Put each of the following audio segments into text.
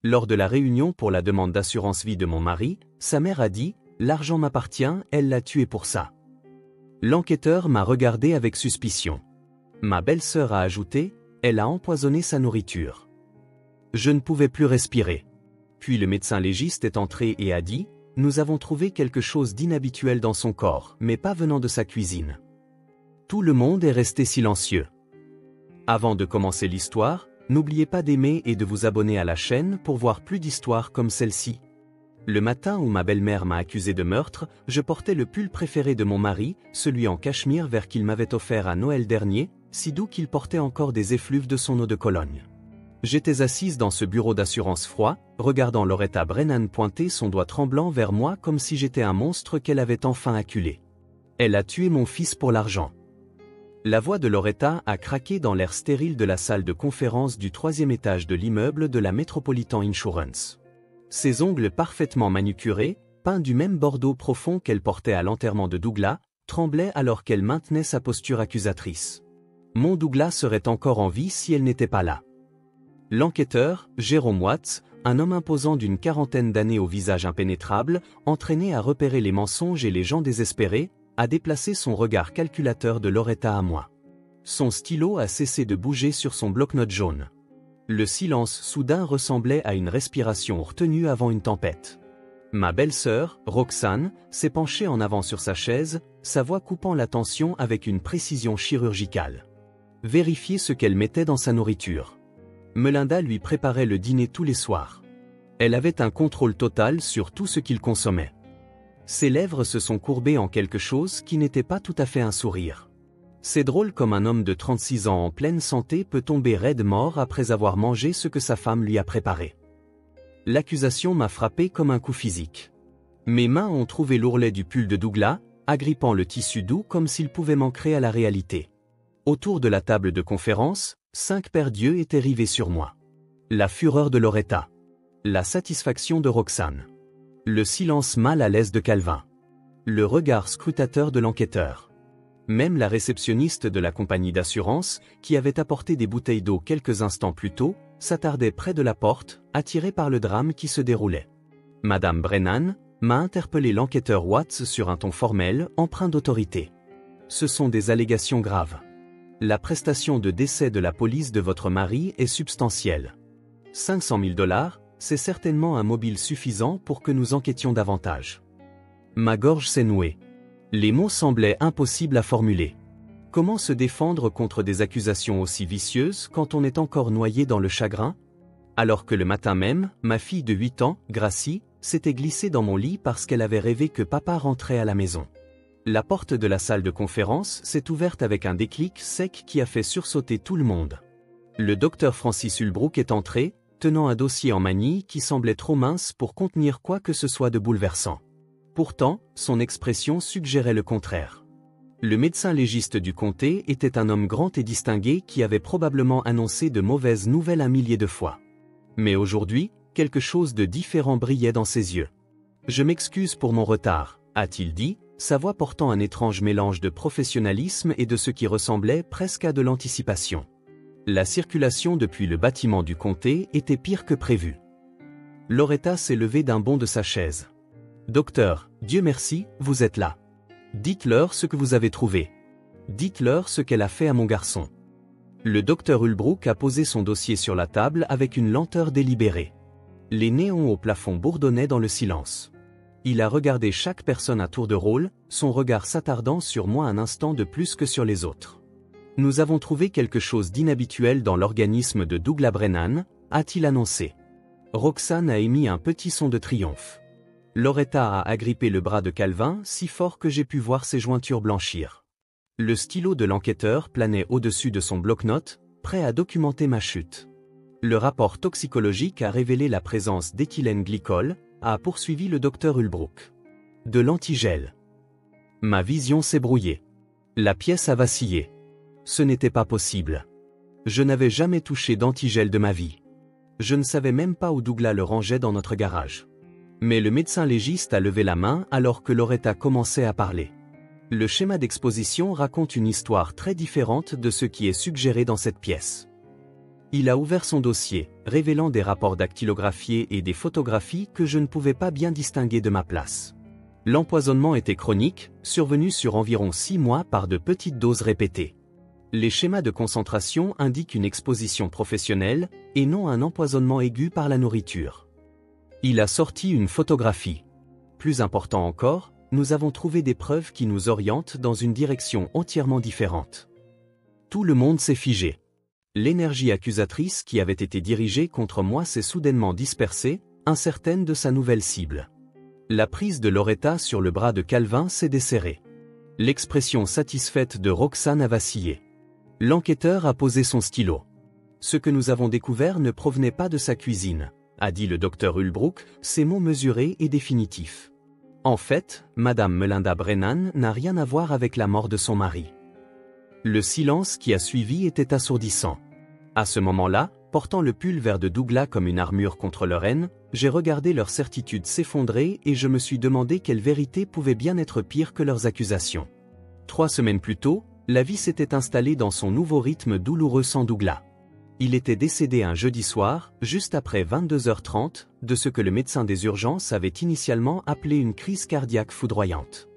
Lors de la réunion pour la demande d'assurance vie de mon mari, sa mère a dit « L'argent m'appartient, elle l'a tué pour ça ». L'enquêteur m'a regardé avec suspicion. Ma belle-sœur a ajouté « Elle a empoisonné sa nourriture ». Je ne pouvais plus respirer. Puis le médecin légiste est entré et a dit « Nous avons trouvé quelque chose d'inhabituel dans son corps, mais pas venant de sa cuisine ». Tout le monde est resté silencieux. Avant de commencer l'histoire, n'oubliez pas d'aimer et de vous abonner à la chaîne pour voir plus d'histoires comme celle-ci. Le matin où ma belle-mère m'a accusé de meurtre, je portais le pull préféré de mon mari, celui en cachemire vert qu'il m'avait offert à Noël dernier, si doux qu'il portait encore des effluves de son eau de Cologne. J'étais assise dans ce bureau d'assurance froid, regardant Loretta Brennan pointer son doigt tremblant vers moi comme si j'étais un monstre qu'elle avait enfin acculé. Elle a tué mon fils pour l'argent. La voix de Loretta a craqué dans l'air stérile de la salle de conférence du 3e étage de l'immeuble de la Metropolitan Insurance. Ses ongles parfaitement manucurés, peints du même bordeaux profond qu'elle portait à l'enterrement de Douglas, tremblaient alors qu'elle maintenait sa posture accusatrice. Mon Douglas serait encore en vie si elle n'était pas là. L'enquêteur, Jérôme Watts, un homme imposant d'une quarantaine d'années au visage impénétrable, entraîné à repérer les mensonges et les gens désespérés, a déplacé son regard calculateur de Loretta à moi. Son stylo a cessé de bouger sur son bloc-notes jaune. Le silence soudain ressemblait à une respiration retenue avant une tempête. Ma belle-sœur, Roxane, s'est penchée en avant sur sa chaise, sa voix coupant la tension avec une précision chirurgicale. Vérifiez ce qu'elle mettait dans sa nourriture. Melinda lui préparait le dîner tous les soirs. Elle avait un contrôle total sur tout ce qu'il consommait. Ses lèvres se sont courbées en quelque chose qui n'était pas tout à fait un sourire. C'est drôle comme un homme de 36 ans en pleine santé peut tomber raide mort après avoir mangé ce que sa femme lui a préparé. L'accusation m'a frappé comme un coup physique. Mes mains ont trouvé l'ourlet du pull de Douglas, agrippant le tissu doux comme s'il pouvait m'ancrer à la réalité. Autour de la table de conférence, 5 paires d'yeux étaient rivés sur moi. La fureur de Loretta. La satisfaction de Roxane. Le silence mal à l'aise de Calvin. Le regard scrutateur de l'enquêteur. Même la réceptionniste de la compagnie d'assurance, qui avait apporté des bouteilles d'eau quelques instants plus tôt, s'attardait près de la porte, attirée par le drame qui se déroulait. Madame Brennan m'a interpellé l'enquêteur Watts sur un ton formel, empreint d'autorité. Ce sont des allégations graves. La prestation de décès de la police de votre mari est substantielle. 500 000 $, c'est certainement un mobile suffisant pour que nous enquêtions davantage. Ma gorge s'est nouée. Les mots semblaient impossibles à formuler. Comment se défendre contre des accusations aussi vicieuses quand on est encore noyé dans le chagrin? Alors que le matin même, ma fille de 8 ans, Gracie, s'était glissée dans mon lit parce qu'elle avait rêvé que papa rentrait à la maison. La porte de la salle de conférence s'est ouverte avec un déclic sec qui a fait sursauter tout le monde. Le docteur Francis Ulbrook est entré, tenant un dossier en manille qui semblait trop mince pour contenir quoi que ce soit de bouleversant. Pourtant, son expression suggérait le contraire. Le médecin légiste du comté était un homme grand et distingué qui avait probablement annoncé de mauvaises nouvelles un millier de fois. Mais aujourd'hui, quelque chose de différent brillait dans ses yeux. « Je m'excuse pour mon retard », a-t-il dit, sa voix portant un étrange mélange de professionnalisme et de ce qui ressemblait presque à de l'anticipation. La circulation depuis le bâtiment du comté était pire que prévu. Loretta s'est levée d'un bond de sa chaise. « Docteur, Dieu merci, vous êtes là. Dites-leur ce que vous avez trouvé. Dites-leur ce qu'elle a fait à mon garçon. » Le docteur Ulbrook a posé son dossier sur la table avec une lenteur délibérée. Les néons au plafond bourdonnaient dans le silence. Il a regardé chaque personne à tour de rôle, son regard s'attardant sur moi un instant de plus que sur les autres. « Nous avons trouvé quelque chose d'inhabituel dans l'organisme de Douglas Brennan », a-t-il annoncé. Roxane a émis un petit son de triomphe. Loretta a agrippé le bras de Calvin si fort que j'ai pu voir ses jointures blanchir. Le stylo de l'enquêteur planait au-dessus de son bloc-notes, prêt à documenter ma chute. Le rapport toxicologique a révélé la présence d'éthylène glycol, a poursuivi le docteur Ulbrook. De l'antigel. Ma vision s'est brouillée. La pièce a vacillé. Ce n'était pas possible. Je n'avais jamais touché d'antigel de ma vie. Je ne savais même pas où Douglas le rangeait dans notre garage. Mais le médecin légiste a levé la main alors que Loretta commençait à parler. Le schéma d'exposition raconte une histoire très différente de ce qui est suggéré dans cette pièce. Il a ouvert son dossier, révélant des rapports dactylographiés et des photographies que je ne pouvais pas bien distinguer de ma place. L'empoisonnement était chronique, survenu sur environ 6 mois par de petites doses répétées. Les schémas de concentration indiquent une exposition professionnelle, et non un empoisonnement aigu par la nourriture. Il a sorti une photographie. Plus important encore, nous avons trouvé des preuves qui nous orientent dans une direction entièrement différente. Tout le monde s'est figé. L'énergie accusatrice qui avait été dirigée contre moi s'est soudainement dispersée, incertaine de sa nouvelle cible. La prise de Loretta sur le bras de Calvin s'est desserrée. L'expression satisfaite de Roxane a vacillé. L'enquêteur a posé son stylo. Ce que nous avons découvert ne provenait pas de sa cuisine, a dit le docteur Ulbrook, ses mots mesurés et définitifs. En fait, Madame Melinda Brennan n'a rien à voir avec la mort de son mari. Le silence qui a suivi était assourdissant. À ce moment-là, portant le pulvaire de Douglas comme une armure contre leur haine, j'ai regardé leur certitude s'effondrer et je me suis demandé quelle vérité pouvait bien être pire que leurs accusations. 3 semaines plus tôt, la vie s'était installée dans son nouveau rythme douloureux sans Douglas. Il était décédé un jeudi soir, juste après 22h30, de ce que le médecin des urgences avait initialement appelé une crise cardiaque foudroyante.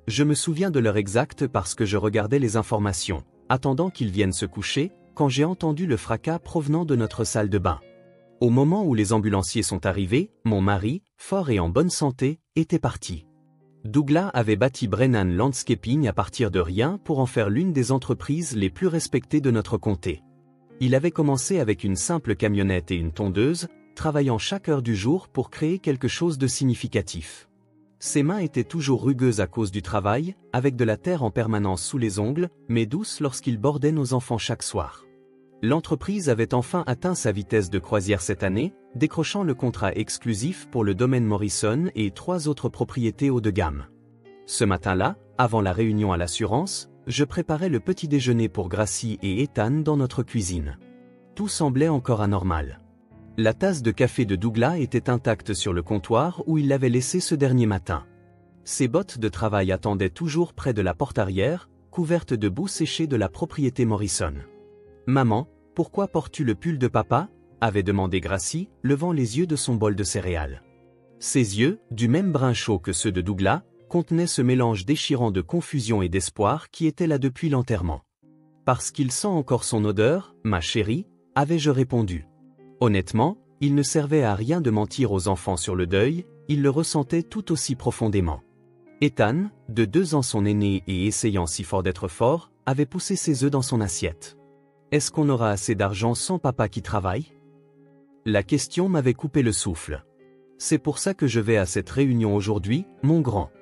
Je me souviens de l'heure exacte parce que je regardais les informations, attendant qu'ils viennent se coucher, quand j'ai entendu le fracas provenant de notre salle de bain. Au moment où les ambulanciers sont arrivés, mon mari, fort et en bonne santé, était parti. Douglas avait bâti Brennan Landscaping à partir de rien pour en faire l'une des entreprises les plus respectées de notre comté. Il avait commencé avec une simple camionnette et une tondeuse, travaillant chaque heure du jour pour créer quelque chose de significatif. Ses mains étaient toujours rugueuses à cause du travail, avec de la terre en permanence sous les ongles, mais douces lorsqu'il bordait nos enfants chaque soir. L'entreprise avait enfin atteint sa vitesse de croisière cette année, décrochant le contrat exclusif pour le domaine Morrison et 3 autres propriétés haut de gamme. Ce matin-là, avant la réunion à l'assurance, je préparais le petit déjeuner pour Gracie et Ethan dans notre cuisine. Tout semblait encore anormal. La tasse de café de Douglas était intacte sur le comptoir où il l'avait laissée ce dernier matin. Ses bottes de travail attendaient toujours près de la porte arrière, couvertes de boue séchée de la propriété Morrison. « Maman, pourquoi portes-tu le pull de papa ?» avait demandé Gracie, levant les yeux de son bol de céréales. Ses yeux, du même brun chaud que ceux de Douglas, contenaient ce mélange déchirant de confusion et d'espoir qui était là depuis l'enterrement. « Parce qu'il sent encore son odeur, ma chérie, avais-je répondu. Honnêtement, il ne servait à rien de mentir aux enfants sur le deuil, ils le ressentaient tout aussi profondément. Ethan, de 2 ans son aîné et essayant si fort d'être fort, avait poussé ses œufs dans son assiette. Est-ce qu'on aura assez d'argent sans papa qui travaille? La question m'avait coupé le souffle. C'est pour ça que je vais à cette réunion aujourd'hui, mon grand.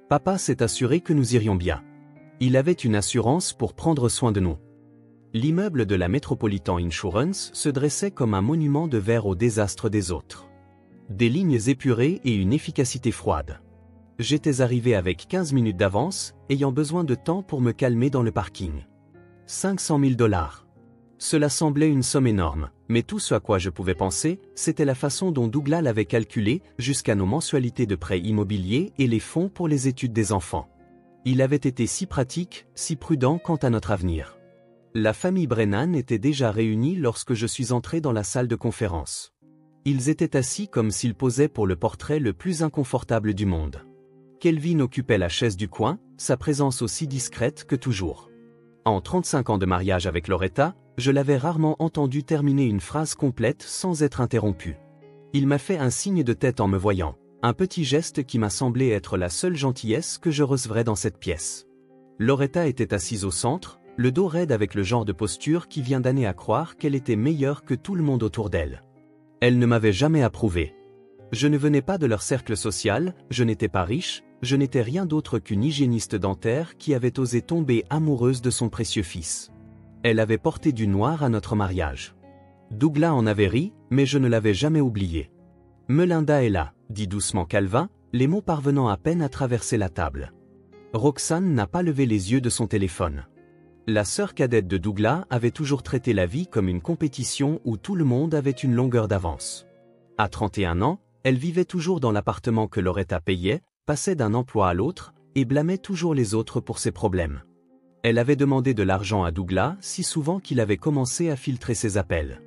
Papa s'est assuré que nous irions bien. Il avait une assurance pour prendre soin de nous. L'immeuble de la Metropolitan Insurance se dressait comme un monument de verre au désastre des autres. Des lignes épurées et une efficacité froide. J'étais arrivé avec 15 minutes d'avance, ayant besoin de temps pour me calmer dans le parking. 500 000 $. Cela semblait une somme énorme, mais tout ce à quoi je pouvais penser, c'était la façon dont Douglas l'avait calculé, jusqu'à nos mensualités de prêts immobiliers et les fonds pour les études des enfants. Il avait été si pratique, si prudent quant à notre avenir. La famille Brennan était déjà réunie lorsque je suis entré dans la salle de conférence. Ils étaient assis comme s'ils posaient pour le portrait le plus inconfortable du monde. Kelvin occupait la chaise du coin, sa présence aussi discrète que toujours. En 35 ans de mariage avec Loretta, je l'avais rarement entendu terminer une phrase complète sans être interrompu. Il m'a fait un signe de tête en me voyant, un petit geste qui m'a semblé être la seule gentillesse que je recevrais dans cette pièce. Loretta était assise au centre, le dos raide avec le genre de posture qui vient d'amener à croire qu'elle était meilleure que tout le monde autour d'elle. Elle ne m'avait jamais approuvé. Je ne venais pas de leur cercle social, je n'étais pas riche, je n'étais rien d'autre qu'une hygiéniste dentaire qui avait osé tomber amoureuse de son précieux fils. Elle avait porté du noir à notre mariage. Douglas en avait ri, mais je ne l'avais jamais oublié. « Melinda est là », dit doucement Calvin, les mots parvenant à peine à traverser la table. Roxane n'a pas levé les yeux de son téléphone. La sœur cadette de Douglas avait toujours traité la vie comme une compétition où tout le monde avait une longueur d'avance. À 31 ans, elle vivait toujours dans l'appartement que Loretta payait, passait d'un emploi à l'autre, et blâmait toujours les autres pour ses problèmes. Elle avait demandé de l'argent à Douglas si souvent qu'il avait commencé à filtrer ses appels.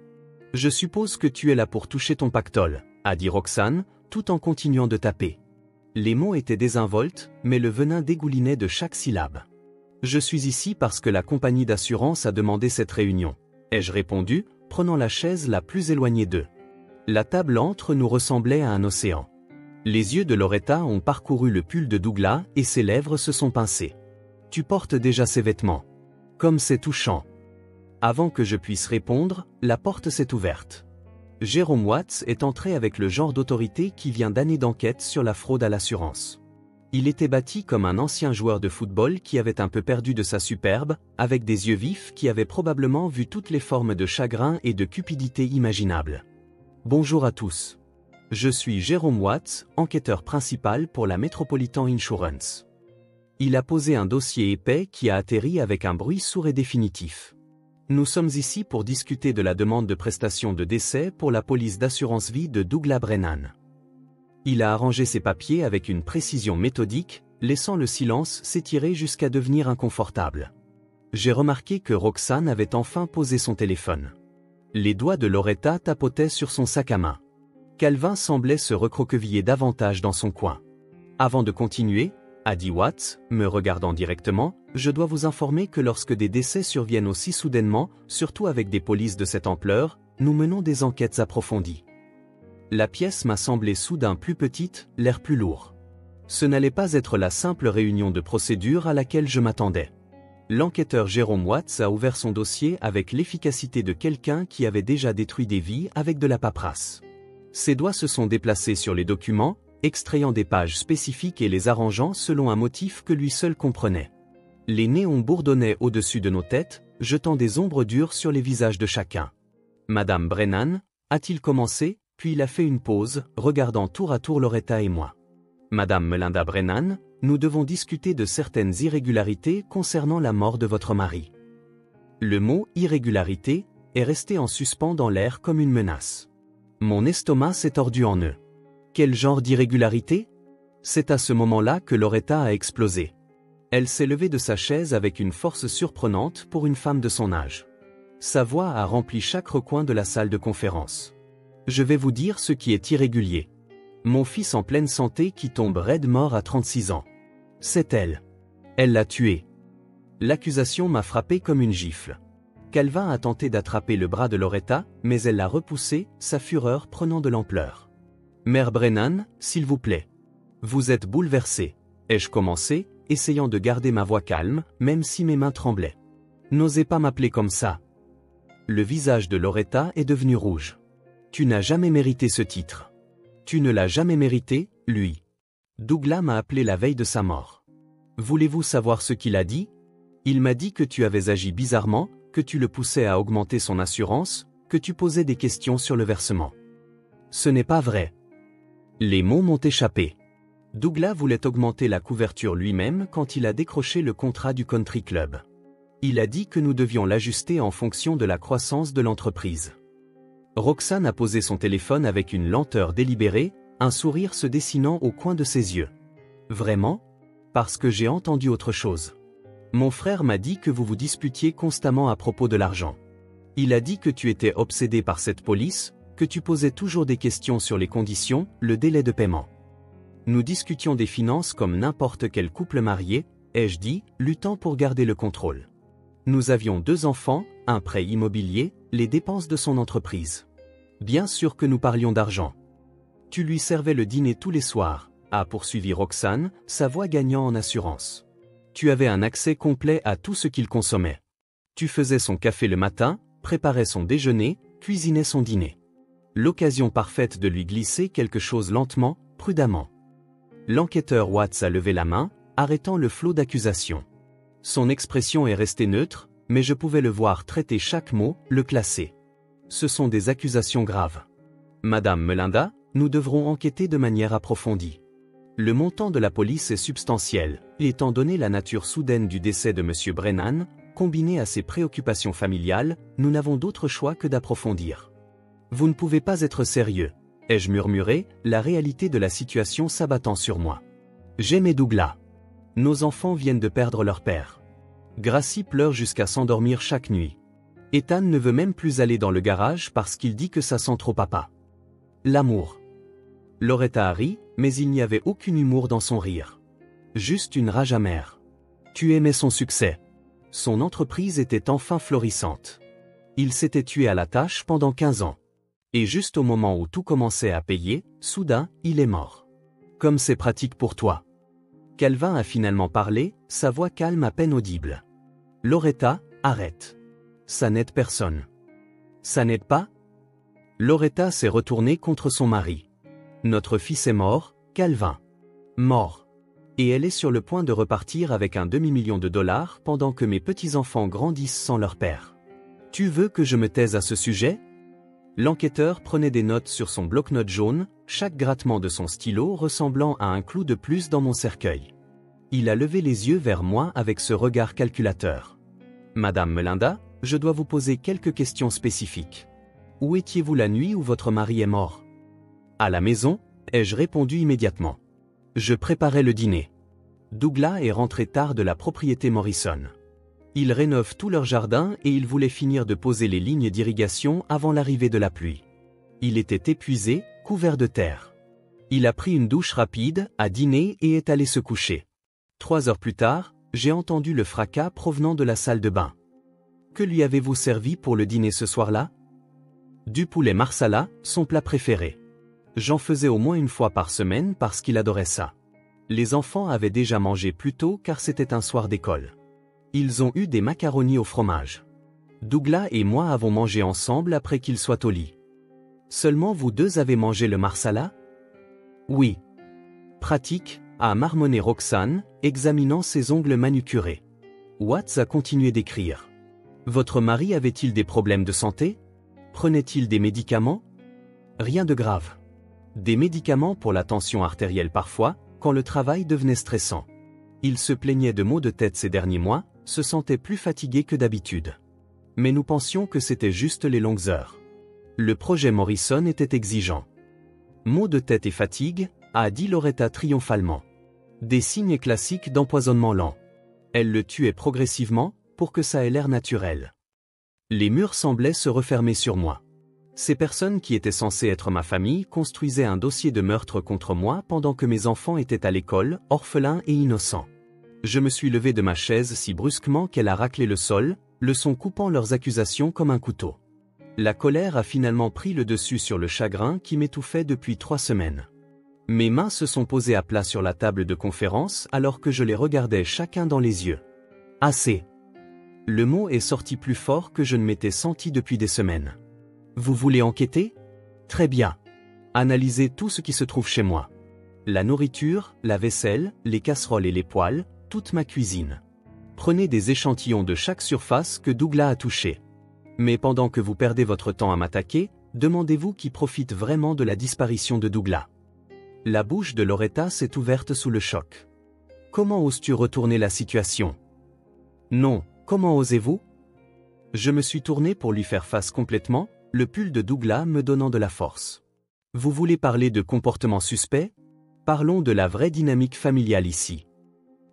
Je suppose que tu es là pour toucher ton pactole, a dit Roxane, tout en continuant de taper. Les mots étaient désinvoltes, mais le venin dégoulinait de chaque syllabe. Je suis ici parce que la compagnie d'assurance a demandé cette réunion, ai-je répondu, prenant la chaise la plus éloignée d'eux. La table entre nous ressemblait à un océan. Les yeux de Loretta ont parcouru le pull de Douglas et ses lèvres se sont pincées. Tu portes déjà ces vêtements. Comme c'est touchant. Avant que je puisse répondre, la porte s'est ouverte. Jérôme Watts est entré avec le genre d'autorité qui vient d'années d'enquête sur la fraude à l'assurance. Il était bâti comme un ancien joueur de football qui avait un peu perdu de sa superbe, avec des yeux vifs qui avaient probablement vu toutes les formes de chagrin et de cupidité imaginables. Bonjour à tous. Je suis Jérôme Watts, enquêteur principal pour la Metropolitan Insurance. Il a posé un dossier épais qui a atterri avec un bruit sourd et définitif. Nous sommes ici pour discuter de la demande de prestation de décès pour la police d'assurance vie de Douglas Brennan. Il a arrangé ses papiers avec une précision méthodique, laissant le silence s'étirer jusqu'à devenir inconfortable. J'ai remarqué que Roxane avait enfin posé son téléphone. Les doigts de Loretta tapotaient sur son sac à main. Calvin semblait se recroqueviller davantage dans son coin. Avant de continuer, a dit Watts, me regardant directement, je dois vous informer que lorsque des décès surviennent aussi soudainement, surtout avec des polices de cette ampleur, nous menons des enquêtes approfondies. La pièce m'a semblé soudain plus petite, l'air plus lourd. Ce n'allait pas être la simple réunion de procédure à laquelle je m'attendais. L'enquêteur Jérôme Watts a ouvert son dossier avec l'efficacité de quelqu'un qui avait déjà détruit des vies avec de la paperasse. Ses doigts se sont déplacés sur les documents, extrayant des pages spécifiques et les arrangeant selon un motif que lui seul comprenait. Les néons bourdonnaient au-dessus de nos têtes, jetant des ombres dures sur les visages de chacun. Madame Brennan, a-t-il commencé, puis il a fait une pause, regardant tour à tour Loretta et moi. Madame Melinda Brennan, nous devons discuter de certaines irrégularités concernant la mort de votre mari. Le mot « irrégularité » est resté en suspens dans l'air comme une menace. Mon estomac s'est tordu en nœuds. Quel genre d'irrégularité? C'est à ce moment-là que Loretta a explosé. Elle s'est levée de sa chaise avec une force surprenante pour une femme de son âge. Sa voix a rempli chaque recoin de la salle de conférence. Je vais vous dire ce qui est irrégulier. Mon fils en pleine santé qui tombe raide mort à 36 ans. C'est elle. Elle l'a tué. L'accusation m'a frappé comme une gifle. Calvin a tenté d'attraper le bras de Loretta, mais elle l'a repoussé, sa fureur prenant de l'ampleur. Mère Brennan, s'il vous plaît. Vous êtes bouleversée. Ai-je commencé, essayant de garder ma voix calme, même si mes mains tremblaient. N'osez pas m'appeler comme ça. Le visage de Loretta est devenu rouge. Tu n'as jamais mérité ce titre. Tu ne l'as jamais mérité, lui. Douglas m'a appelé la veille de sa mort. Voulez-vous savoir ce qu'il a dit? Il m'a dit que tu avais agi bizarrement, que tu le poussais à augmenter son assurance, que tu posais des questions sur le versement. Ce n'est pas vrai. Les mots m'ont échappé. Douglas voulait augmenter la couverture lui-même quand il a décroché le contrat du country club. Il a dit que nous devions l'ajuster en fonction de la croissance de l'entreprise. Roxane a posé son téléphone avec une lenteur délibérée, un sourire se dessinant au coin de ses yeux. Vraiment? Parce que j'ai entendu autre chose. Mon frère m'a dit que vous vous disputiez constamment à propos de l'argent. Il a dit que tu étais obsédé par cette police, que tu posais toujours des questions sur les conditions, le délai de paiement. Nous discutions des finances comme n'importe quel couple marié, ai-je dit, luttant pour garder le contrôle. Nous avions 2 enfants, un prêt immobilier, les dépenses de son entreprise. Bien sûr que nous parlions d'argent. Tu lui servais le dîner tous les soirs, a poursuivi Roxane, sa voix gagnant en assurance. Tu avais un accès complet à tout ce qu'il consommait. Tu faisais son café le matin, préparais son déjeuner, cuisinais son dîner. L'occasion parfaite de lui glisser quelque chose lentement, prudemment. L'enquêteur Watts a levé la main, arrêtant le flot d'accusations. Son expression est restée neutre, mais je pouvais le voir traiter chaque mot, le classer. Ce sont des accusations graves. Madame Melinda, nous devrons enquêter de manière approfondie. Le montant de la police est substantiel, et étant donné la nature soudaine du décès de M. Brennan, combiné à ses préoccupations familiales, nous n'avons d'autre choix que d'approfondir. Vous ne pouvez pas être sérieux, ai-je murmuré, la réalité de la situation s'abattant sur moi. J'aimais Douglas. Nos enfants viennent de perdre leur père. Gracie pleure jusqu'à s'endormir chaque nuit. Ethan ne veut même plus aller dans le garage parce qu'il dit que ça sent trop papa. L'amour. Loretta a ri, mais il n'y avait aucun humour dans son rire. Juste une rage amère. Tu aimais son succès. Son entreprise était enfin florissante. Il s'était tué à la tâche pendant 15 ans. Et juste au moment où tout commençait à payer, soudain, il est mort. Comme c'est pratique pour toi. Calvin a finalement parlé, sa voix calme à peine audible. Loretta, arrête. Ça n'aide personne. Ça n'aide pas? Loretta s'est retournée contre son mari. Notre fils est mort, Calvin. Mort. Et elle est sur le point de repartir avec un demi-million de dollars pendant que mes petits-enfants grandissent sans leur père. Tu veux que je me taise à ce sujet? L'enquêteur prenait des notes sur son bloc-notes jaune, chaque grattement de son stylo ressemblant à un clou de plus dans mon cercueil. Il a levé les yeux vers moi avec ce regard calculateur. Madame Melinda, je dois vous poser quelques questions spécifiques. Où étiez-vous la nuit où votre mari est mort? À la maison, ai-je répondu immédiatement. Je préparais le dîner. Douglas est rentré tard de la propriété Morrison. Ils rénovent tout leur jardin et ils voulaient finir de poser les lignes d'irrigation avant l'arrivée de la pluie. Il était épuisé, couvert de terre. Il a pris une douche rapide, a dîné et est allé se coucher. 3 heures plus tard, j'ai entendu le fracas provenant de la salle de bain. Que lui avez-vous servi pour le dîner ce soir-là? Du poulet marsala, son plat préféré. J'en faisais au moins une fois par semaine parce qu'il adorait ça. Les enfants avaient déjà mangé plus tôt car c'était un soir d'école. Ils ont eu des macaronis au fromage. Douglas et moi avons mangé ensemble après qu'il soit au lit. Seulement vous deux avez mangé le marsala? Oui. Pratique, a marmonné Roxane, examinant ses ongles manucurés. Watts a continué d'écrire. Votre mari avait-il des problèmes de santé? Prenait-il des médicaments? Rien de grave. Des médicaments pour la tension artérielle parfois, quand le travail devenait stressant. Il se plaignait de maux de tête ces derniers mois, se sentait plus fatigué que d'habitude. Mais nous pensions que c'était juste les longues heures. Le projet Morrison était exigeant. Maux de tête et fatigue, a dit Loretta triomphalement. Des signes classiques d'empoisonnement lent. Elle le tuait progressivement, pour que ça ait l'air naturel. Les murs semblaient se refermer sur moi. Ces personnes qui étaient censées être ma famille construisaient un dossier de meurtre contre moi pendant que mes enfants étaient à l'école, orphelins et innocents. Je me suis levé de ma chaise si brusquement qu'elle a raclé le sol, le son coupant leurs accusations comme un couteau. La colère a finalement pris le dessus sur le chagrin qui m'étouffait depuis 3 semaines. Mes mains se sont posées à plat sur la table de conférence alors que je les regardais chacun dans les yeux. Assez. Le mot est sorti plus fort que je ne m'étais senti depuis des semaines. Vous voulez enquêter? Très bien. Analysez tout ce qui se trouve chez moi. La nourriture, la vaisselle, les casseroles et les poêles, toute ma cuisine. Prenez des échantillons de chaque surface que Douglas a touchée. Mais pendant que vous perdez votre temps à m'attaquer, demandez-vous qui profite vraiment de la disparition de Douglas. La bouche de Loretta s'est ouverte sous le choc. Comment oses-tu retourner la situation? Non, comment osez-vous? Je me suis tourné pour lui faire face complètement, le pull de Douglas me donnant de la force. Vous voulez parler de comportement suspect? Parlons de la vraie dynamique familiale ici.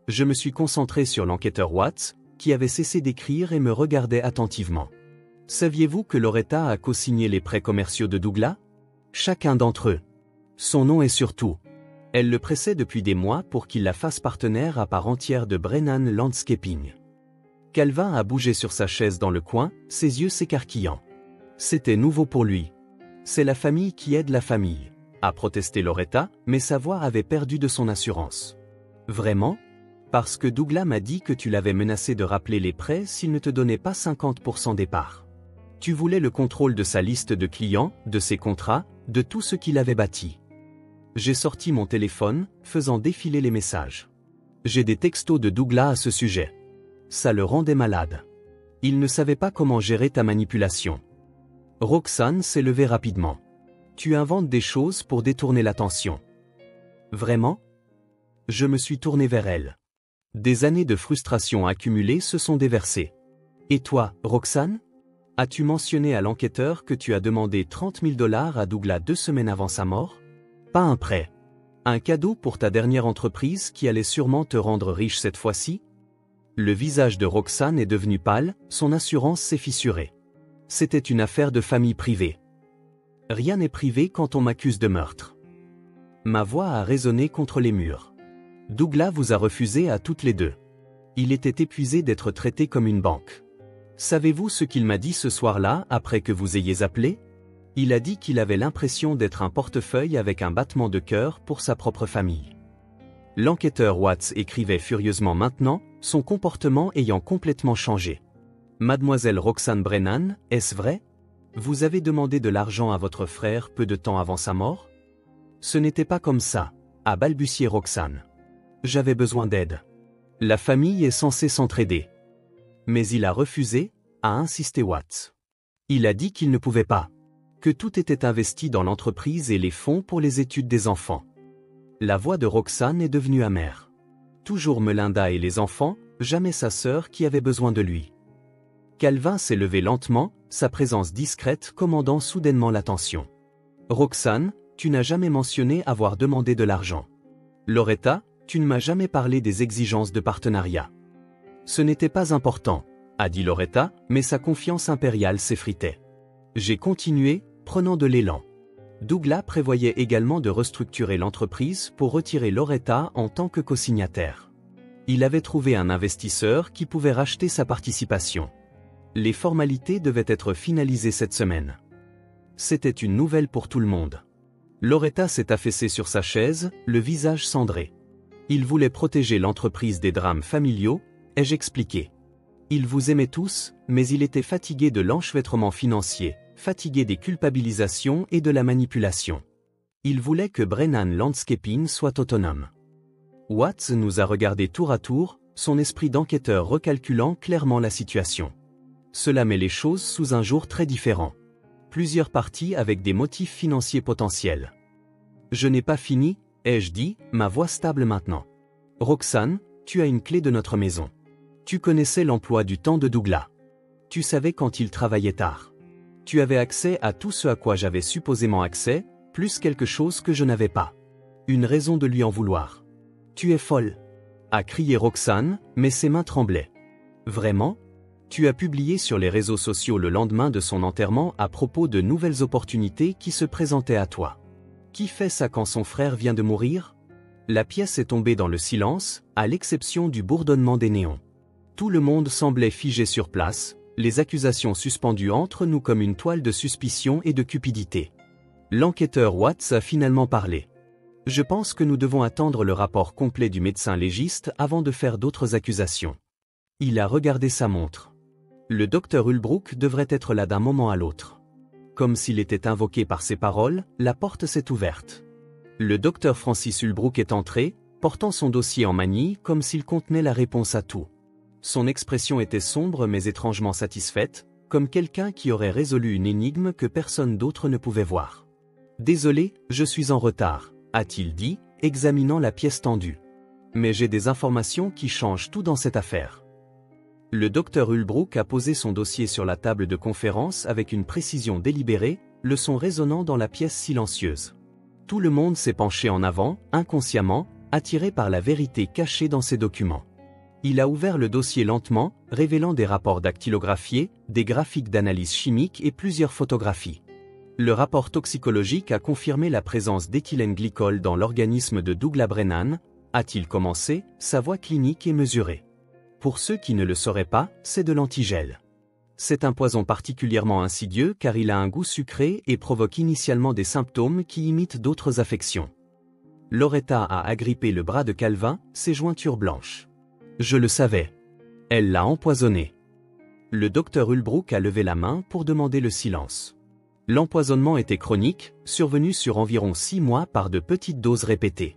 Je me suis concentré sur l'enquêteur Watts, qui avait cessé d'écrire et me regardait attentivement. Saviez-vous que Loretta a co-signé les prêts commerciaux de Douglas? Chacun d'entre eux. Son nom est sur tout. Elle le pressait depuis des mois pour qu'il la fasse partenaire à part entière de Brennan Landscaping. Calvin a bougé sur sa chaise dans le coin, ses yeux s'écarquillant. C'était nouveau pour lui. C'est la famille qui aide la famille, a protesté Loretta, mais sa voix avait perdu de son assurance. Vraiment? Parce que Douglas m'a dit que tu l'avais menacé de rappeler les prêts s'il ne te donnait pas 50% des parts. Tu voulais le contrôle de sa liste de clients, de ses contrats, de tout ce qu'il avait bâti. J'ai sorti mon téléphone, faisant défiler les messages. J'ai des textos de Douglas à ce sujet. Ça le rendait malade. Il ne savait pas comment gérer ta manipulation. Roxane s'est levée rapidement. Tu inventes des choses pour détourner l'attention. Vraiment? Je me suis tourné vers elle. Des années de frustration accumulées se sont déversées. Et toi, Roxane? As-tu mentionné à l'enquêteur que tu as demandé 30 000 $ à Douglas 2 semaines avant sa mort? Pas un prêt. Un cadeau pour ta dernière entreprise qui allait sûrement te rendre riche cette fois-ci? Le visage de Roxane est devenu pâle, son assurance s'est fissurée. C'était une affaire de famille privée. Rien n'est privé quand on m'accuse de meurtre. Ma voix a résonné contre les murs. Douglas vous a refusé à toutes les deux. Il était épuisé d'être traité comme une banque. Savez-vous ce qu'il m'a dit ce soir-là après que vous ayez appelé? Il a dit qu'il avait l'impression d'être un portefeuille avec un battement de cœur pour sa propre famille. L'enquêteur Watts écrivait furieusement maintenant, son comportement ayant complètement changé. Mademoiselle Roxane Brennan, est-ce vrai? Vous avez demandé de l'argent à votre frère peu de temps avant sa mort? Ce n'était pas comme ça, a balbutié Roxane. J'avais besoin d'aide. La famille est censée s'entraider. Mais il a refusé, a insisté Watts. Il a dit qu'il ne pouvait pas. Que tout était investi dans l'entreprise et les fonds pour les études des enfants. La voix de Roxane est devenue amère. Toujours Melinda et les enfants, jamais sa sœur qui avait besoin de lui. Calvin s'est levé lentement, sa présence discrète commandant soudainement l'attention. Roxane, tu n'as jamais mentionné avoir demandé de l'argent. Loretta, tu ne m'as jamais parlé des exigences de partenariat. Ce n'était pas important, a dit Loretta, mais sa confiance impériale s'effritait. J'ai continué, prenant de l'élan. Douglas prévoyait également de restructurer l'entreprise pour retirer Loretta en tant que co-signataire. Il avait trouvé un investisseur qui pouvait racheter sa participation. Les formalités devaient être finalisées cette semaine. C'était une nouvelle pour tout le monde. Loretta s'est affaissée sur sa chaise, le visage cendré. Il voulait protéger l'entreprise des drames familiaux, ai-je expliqué. Il vous aimait tous, mais il était fatigué de l'enchevêtrement financier, fatigué des culpabilisations et de la manipulation. Il voulait que Brennan Landscaping soit autonome. Watts nous a regardés tour à tour, son esprit d'enquêteur recalculant clairement la situation. Cela met les choses sous un jour très différent. Plusieurs parties avec des motifs financiers potentiels. Je n'ai pas fini, ai-je dit, ma voix stable maintenant. Roxane, tu as une clé de notre maison. Tu connaissais l'emploi du temps de Douglas. Tu savais quand il travaillait tard. Tu avais accès à tout ce à quoi j'avais supposément accès, plus quelque chose que je n'avais pas. Une raison de lui en vouloir. Tu es folle, a crié Roxane, mais ses mains tremblaient. Vraiment? Tu as publié sur les réseaux sociaux le lendemain de son enterrement à propos de nouvelles opportunités qui se présentaient à toi. Qui fait ça quand son frère vient de mourir? La pièce est tombée dans le silence, à l'exception du bourdonnement des néons. Tout le monde semblait figé sur place, les accusations suspendues entre nous comme une toile de suspicion et de cupidité. L'enquêteur Watts a finalement parlé. Je pense que nous devons attendre le rapport complet du médecin légiste avant de faire d'autres accusations. Il a regardé sa montre. Le docteur Ulbrook devrait être là d'un moment à l'autre. Comme s'il était invoqué par ses paroles, la porte s'est ouverte. Le docteur Francis Ulbrook est entré, portant son dossier en manille comme s'il contenait la réponse à tout. Son expression était sombre mais étrangement satisfaite, comme quelqu'un qui aurait résolu une énigme que personne d'autre ne pouvait voir. « Désolé, je suis en retard », a-t-il dit, examinant la pièce tendue. « Mais j'ai des informations qui changent tout dans cette affaire. » Le docteur Ulbrook a posé son dossier sur la table de conférence avec une précision délibérée, le son résonnant dans la pièce silencieuse. Tout le monde s'est penché en avant, inconsciemment, attiré par la vérité cachée dans ces documents. Il a ouvert le dossier lentement, révélant des rapports dactylographiés, des graphiques d'analyse chimique et plusieurs photographies. Le rapport toxicologique a confirmé la présence d'éthylène-glycol dans l'organisme de Douglas Brennan, a-t-il commencé, sa voix clinique est mesurée. Pour ceux qui ne le sauraient pas, c'est de l'antigel. C'est un poison particulièrement insidieux car il a un goût sucré et provoque initialement des symptômes qui imitent d'autres affections. Loretta a agrippé le bras de Calvin, ses jointures blanches. Je le savais. Elle l'a empoisonné. Le docteur Ulbrook a levé la main pour demander le silence. L'empoisonnement était chronique, survenu sur environ 6 mois par de petites doses répétées.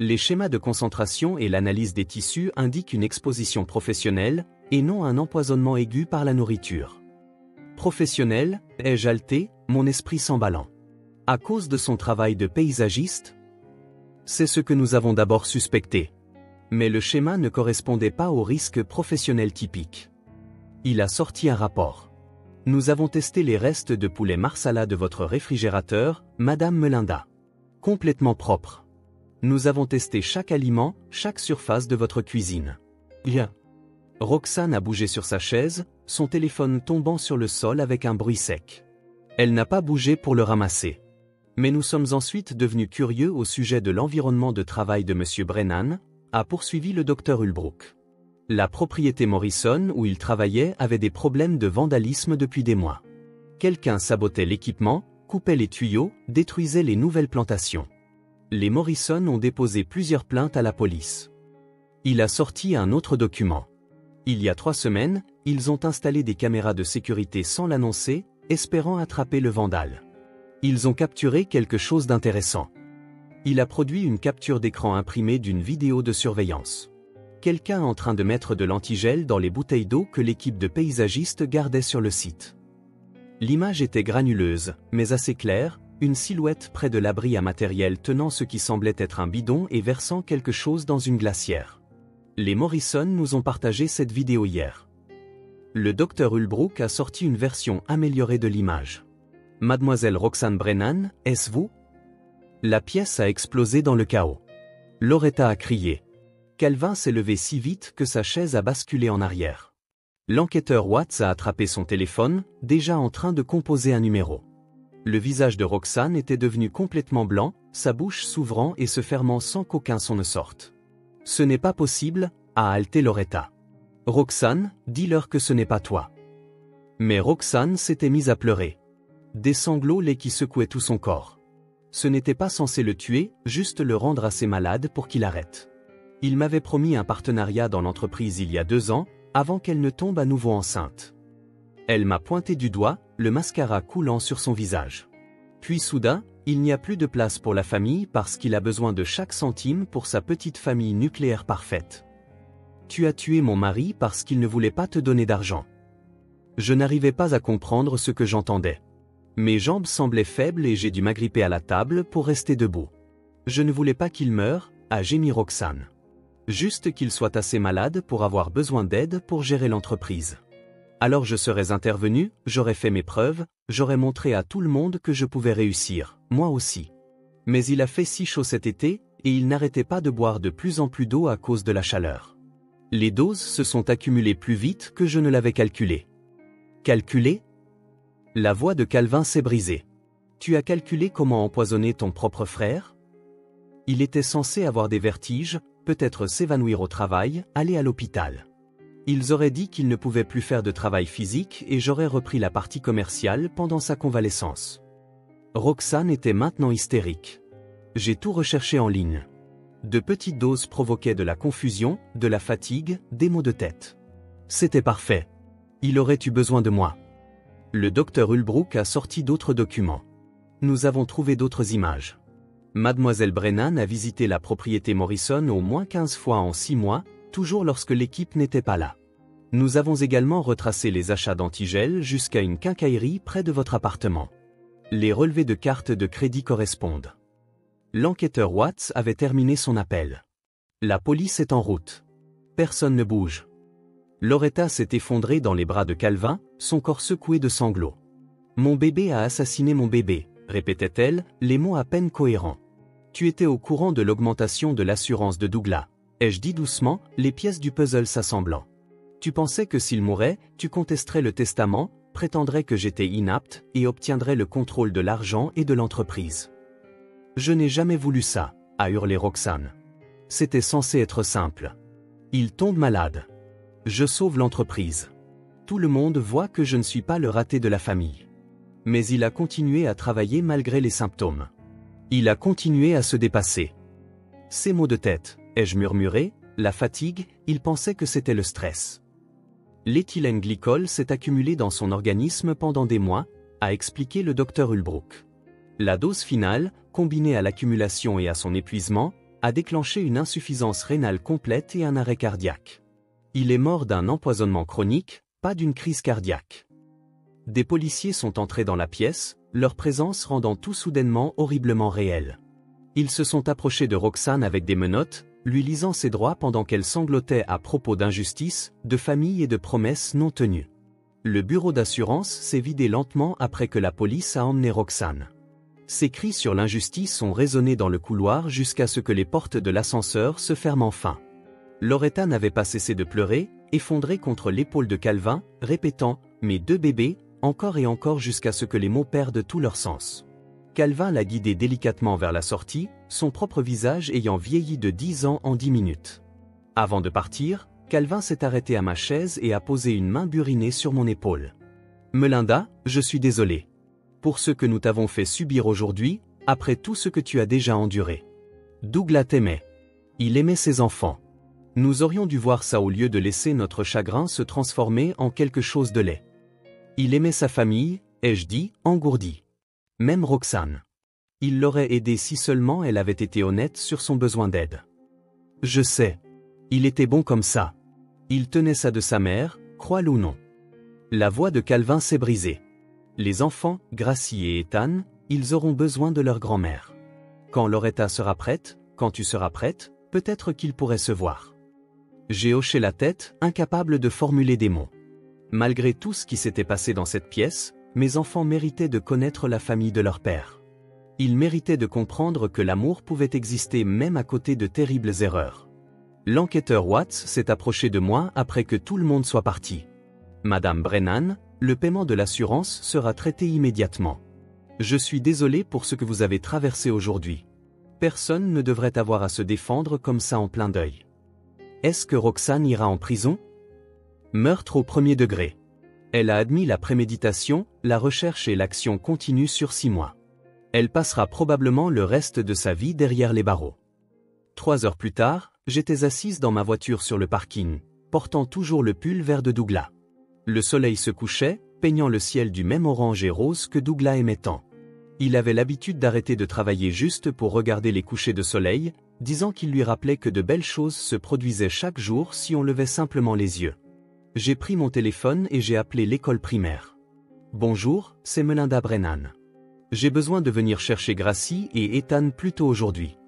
Les schémas de concentration et l'analyse des tissus indiquent une exposition professionnelle, et non un empoisonnement aigu par la nourriture. Professionnel, ai-je haleté, mon esprit s'emballant. À cause de son travail de paysagiste? C'est ce que nous avons d'abord suspecté. Mais le schéma ne correspondait pas au risque professionnel typique. Il a sorti un rapport. Nous avons testé les restes de poulet marsala de votre réfrigérateur, Madame Melinda. Complètement propre. Nous avons testé chaque aliment, chaque surface de votre cuisine. Bien. Roxane a bougé sur sa chaise, son téléphone tombant sur le sol avec un bruit sec. Elle n'a pas bougé pour le ramasser. Mais nous sommes ensuite devenus curieux au sujet de l'environnement de travail de M. Brennan, a poursuivi le Dr Ulbrook. La propriété Morrison où il travaillait avait des problèmes de vandalisme depuis des mois. Quelqu'un sabotait l'équipement, coupait les tuyaux, détruisait les nouvelles plantations. Les Morrison ont déposé plusieurs plaintes à la police. Il a sorti un autre document. Il y a 3 semaines, ils ont installé des caméras de sécurité sans l'annoncer, espérant attraper le vandale. Ils ont capturé quelque chose d'intéressant. Il a produit une capture d'écran imprimée d'une vidéo de surveillance. Quelqu'un en train de mettre de l'antigel dans les bouteilles d'eau que l'équipe de paysagistes gardait sur le site. L'image était granuleuse, mais assez claire, une silhouette près de l'abri à matériel tenant ce qui semblait être un bidon et versant quelque chose dans une glacière. Les Morrison nous ont partagé cette vidéo hier. Le Dr Ulbrook a sorti une version améliorée de l'image. Mademoiselle Roxane Brennan, est-ce vous? La pièce a explosé dans le chaos. Loretta a crié. Calvin s'est levé si vite que sa chaise a basculé en arrière. L'enquêteur Watts a attrapé son téléphone, déjà en train de composer un numéro. Le visage de Roxane était devenu complètement blanc, sa bouche s'ouvrant et se fermant sans qu'aucun son ne sorte. Ce n'est pas possible, a haleté Loretta. Roxane, dis-leur que ce n'est pas toi. Mais Roxane s'était mise à pleurer. Des sanglots laids qui secouaient tout son corps. Ce n'était pas censé le tuer, juste le rendre assez malade pour qu'il arrête. Il m'avait promis un partenariat dans l'entreprise il y a 2 ans, avant qu'elle ne tombe à nouveau enceinte. Elle m'a pointé du doigt, le mascara coulant sur son visage. Puis soudain, il n'y a plus de place pour la famille parce qu'il a besoin de chaque centime pour sa petite famille nucléaire parfaite. Tu as tué mon mari parce qu'il ne voulait pas te donner d'argent. Je n'arrivais pas à comprendre ce que j'entendais. Mes jambes semblaient faibles et j'ai dû m'agripper à la table pour rester debout. Je ne voulais pas qu'il meure, a gémi Roxane. Juste qu'il soit assez malade pour avoir besoin d'aide pour gérer l'entreprise. Alors je serais intervenu, j'aurais fait mes preuves, j'aurais montré à tout le monde que je pouvais réussir, moi aussi. Mais il a fait si chaud cet été, et il n'arrêtait pas de boire de plus en plus d'eau à cause de la chaleur. Les doses se sont accumulées plus vite que je ne l'avais calculé. Calculé? La voix de Calvin s'est brisée. Tu as calculé comment empoisonner ton propre frère? Il était censé avoir des vertiges, peut-être s'évanouir au travail, aller à l'hôpital. Ils auraient dit qu'il ne pouvait plus faire de travail physique et j'aurais repris la partie commerciale pendant sa convalescence. Roxane était maintenant hystérique. J'ai tout recherché en ligne. De petites doses provoquaient de la confusion, de la fatigue, des maux de tête. C'était parfait. Il aurait eu besoin de moi. Le Dr Ulbrook a sorti d'autres documents. Nous avons trouvé d'autres images. Mademoiselle Brennan a visité la propriété Morrison au moins 15 fois en 6 mois, toujours lorsque l'équipe n'était pas là. Nous avons également retracé les achats d'antigel jusqu'à une quincaillerie près de votre appartement. Les relevés de cartes de crédit correspondent. L'enquêteur Watts avait terminé son appel. La police est en route. Personne ne bouge. Loretta s'est effondrée dans les bras de Calvin, son corps secoué de sanglots. Mon bébé a assassiné mon bébé, répétait-elle, les mots à peine cohérents. Tu étais au courant de l'augmentation de l'assurance de Douglas, ai-je dit doucement, les pièces du puzzle s'assemblant. Tu pensais que s'il mourait, tu contesterais le testament, prétendrais que j'étais inapte et obtiendrais le contrôle de l'argent et de l'entreprise. Je n'ai jamais voulu ça, a hurlé Roxane. C'était censé être simple. Il tombe malade. Je sauve l'entreprise. Tout le monde voit que je ne suis pas le raté de la famille. Mais il a continué à travailler malgré les symptômes. Il a continué à se dépasser. Ces maux de tête, ai-je murmuré, la fatigue, il pensait que c'était le stress. L'éthylène glycol s'est accumulé dans son organisme pendant des mois, a expliqué le Dr Ulbrook. La dose finale, combinée à l'accumulation et à son épuisement, a déclenché une insuffisance rénale complète et un arrêt cardiaque. Il est mort d'un empoisonnement chronique, pas d'une crise cardiaque. Des policiers sont entrés dans la pièce, leur présence rendant tout soudainement horriblement réel. Ils se sont approchés de Roxane avec des menottes, lui lisant ses droits pendant qu'elle sanglotait à propos d'injustice, de famille et de promesses non tenues. Le bureau d'assurance s'est vidé lentement après que la police a emmené Roxane. Ses cris sur l'injustice ont résonné dans le couloir jusqu'à ce que les portes de l'ascenseur se ferment enfin. Loretta n'avait pas cessé de pleurer, effondrée contre l'épaule de Calvin, répétant « Mes deux bébés », encore et encore jusqu'à ce que les mots perdent tout leur sens. Calvin l'a guidée délicatement vers la sortie, son propre visage ayant vieilli de 10 ans en 10 minutes. Avant de partir, Calvin s'est arrêté à ma chaise et a posé une main burinée sur mon épaule. « Melinda, je suis désolé. Pour ce que nous t'avons fait subir aujourd'hui, après tout ce que tu as déjà enduré. Douglas t'aimait. Il aimait ses enfants. Nous aurions dû voir ça au lieu de laisser notre chagrin se transformer en quelque chose de laid. Il aimait sa famille, ai-je dit, engourdi. Même Roxane. Il l'aurait aidée si seulement elle avait été honnête sur son besoin d'aide. Je sais. Il était bon comme ça. Il tenait ça de sa mère, crois-le ou non. » La voix de Calvin s'est brisée. Les enfants, Gracie et Ethan, ils auront besoin de leur grand-mère. Quand Loretta sera prête, quand tu seras prête, peut-être qu'ils pourraient se voir. J'ai hoché la tête, incapable de formuler des mots. Malgré tout ce qui s'était passé dans cette pièce, mes enfants méritaient de connaître la famille de leur père. Ils méritaient de comprendre que l'amour pouvait exister même à côté de terribles erreurs. L'enquêteur Watts s'est approché de moi après que tout le monde soit parti. « Madame Brennan, le paiement de l'assurance sera traité immédiatement. Je suis désolé pour ce que vous avez traversé aujourd'hui. Personne ne devrait avoir à se défendre comme ça en plein deuil. Est-ce que Roxane ira en prison? Meurtre au premier degré. Elle a admis la préméditation, la recherche et l'action continue sur 6 mois. Elle passera probablement le reste de sa vie derrière les barreaux. 3 heures plus tard, j'étais assise dans ma voiture sur le parking, portant toujours le pull vert de Douglas. Le soleil se couchait, peignant le ciel du même orange et rose que Douglas aimait tant. Il avait l'habitude d'arrêter de travailler juste pour regarder les couchers de soleil, disant qu'il lui rappelait que de belles choses se produisaient chaque jour si on levait simplement les yeux. J'ai pris mon téléphone et j'ai appelé l'école primaire. « Bonjour, c'est Melinda Brennan. J'ai besoin de venir chercher Gracie et Ethan plus tôt aujourd'hui. »«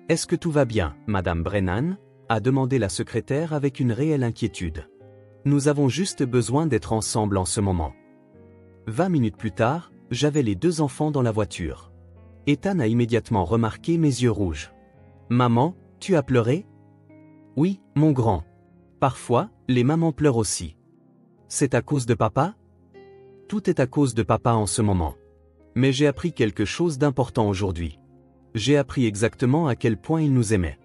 Est-ce que tout va bien, Madame Brennan ?» a demandé la secrétaire avec une réelle inquiétude. « Nous avons juste besoin d'être ensemble en ce moment. » 20 minutes plus tard, j'avais les 2 enfants dans la voiture. Ethan a immédiatement remarqué mes yeux rouges. « Maman, tu as pleuré ?»« Oui, mon grand. Parfois, les mamans pleurent aussi. »« C'est à cause de papa ?» ?»« Tout est à cause de papa en ce moment. Mais j'ai appris quelque chose d'important aujourd'hui. J'ai appris exactement à quel point il nous aimait. »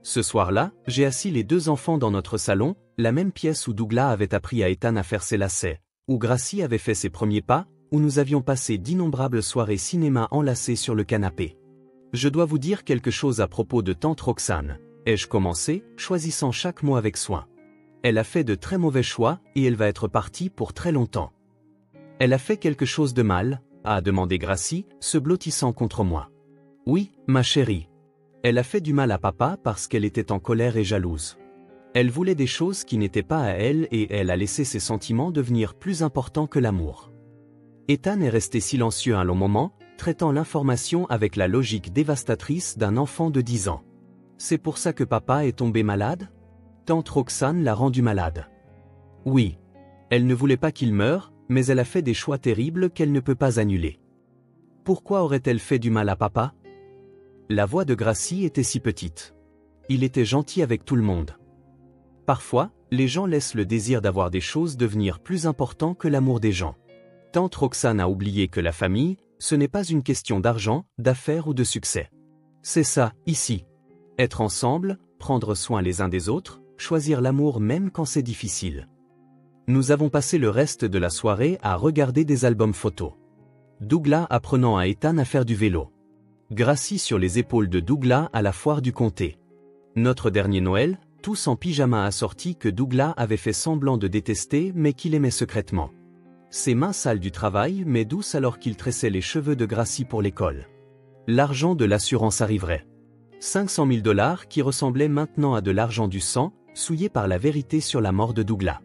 Ce soir-là, j'ai assis les 2 enfants dans notre salon, la même pièce où Douglas avait appris à Ethan à faire ses lacets, où Gracie avait fait ses premiers pas, où nous avions passé d'innombrables soirées cinéma enlacées sur le canapé. Je dois vous dire quelque chose à propos de tante Roxane, ai-je commencé, choisissant chaque mot avec soin. Elle a fait de très mauvais choix et elle va être partie pour très longtemps. Elle a fait quelque chose de mal, a demandé Gracie, se blottissant contre moi. Oui, ma chérie. Elle a fait du mal à papa parce qu'elle était en colère et jalouse. Elle voulait des choses qui n'étaient pas à elle et elle a laissé ses sentiments devenir plus importants que l'amour. Ethan est resté silencieux un long moment, traitant l'information avec la logique dévastatrice d'un enfant de 10 ans. C'est pour ça que papa est tombé malade? Tante Roxane l'a rendu malade. Oui. Elle ne voulait pas qu'il meure, mais elle a fait des choix terribles qu'elle ne peut pas annuler. Pourquoi aurait-elle fait du mal à papa? La voix de Gracie était si petite. Il était gentil avec tout le monde. Parfois, les gens laissent le désir d'avoir des choses devenir plus important que l'amour des gens. Tante Roxane a oublié que la famille, ce n'est pas une question d'argent, d'affaires ou de succès. C'est ça, ici. Être ensemble, prendre soin les uns des autres, choisir l'amour même quand c'est difficile. Nous avons passé le reste de la soirée à regarder des albums photos. Douglas apprenant à Ethan à faire du vélo. Gracie sur les épaules de Douglas à la foire du comté. Notre dernier Noël, tous en pyjama assortis que Douglas avait fait semblant de détester mais qu'il aimait secrètement. Ses mains sales du travail mais douces alors qu'il tressait les cheveux de Gracie pour l'école. L'argent de l'assurance arriverait. 500 000 $ qui ressemblaient maintenant à de l'argent du sang, souillé par la vérité sur la mort de Douglas.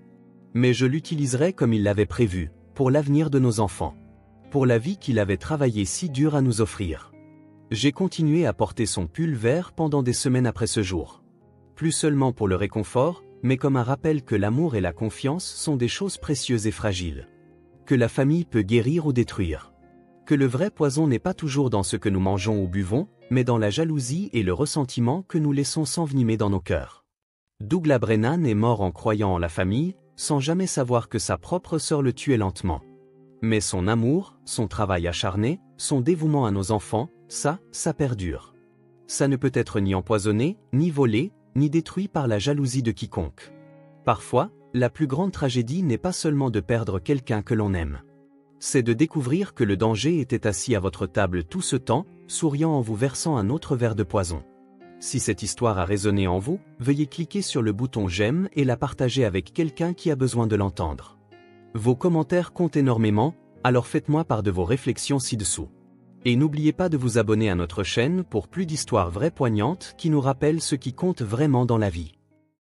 Mais je l'utiliserai comme il l'avait prévu, pour l'avenir de nos enfants. Pour la vie qu'il avait travaillé si dur à nous offrir. J'ai continué à porter son pull vert pendant des semaines après ce jour. Plus seulement pour le réconfort, mais comme un rappel que l'amour et la confiance sont des choses précieuses et fragiles. Que la famille peut guérir ou détruire. Que le vrai poison n'est pas toujours dans ce que nous mangeons ou buvons, mais dans la jalousie et le ressentiment que nous laissons s'envenimer dans nos cœurs. Douglas Brennan est mort en croyant en la famille, sans jamais savoir que sa propre sœur le tuait lentement. Mais son amour, son travail acharné, son dévouement à nos enfants, ça perdure. Ça ne peut être ni empoisonné, ni volé, ni détruit par la jalousie de quiconque. Parfois, la plus grande tragédie n'est pas seulement de perdre quelqu'un que l'on aime. C'est de découvrir que le danger était assis à votre table tout ce temps, souriant en vous versant un autre verre de poison. Si cette histoire a résonné en vous, veuillez cliquer sur le bouton j'aime et la partager avec quelqu'un qui a besoin de l'entendre. Vos commentaires comptent énormément, alors faites-moi part de vos réflexions ci-dessous. Et n'oubliez pas de vous abonner à notre chaîne pour plus d'histoires vraies poignantes qui nous rappellent ce qui compte vraiment dans la vie.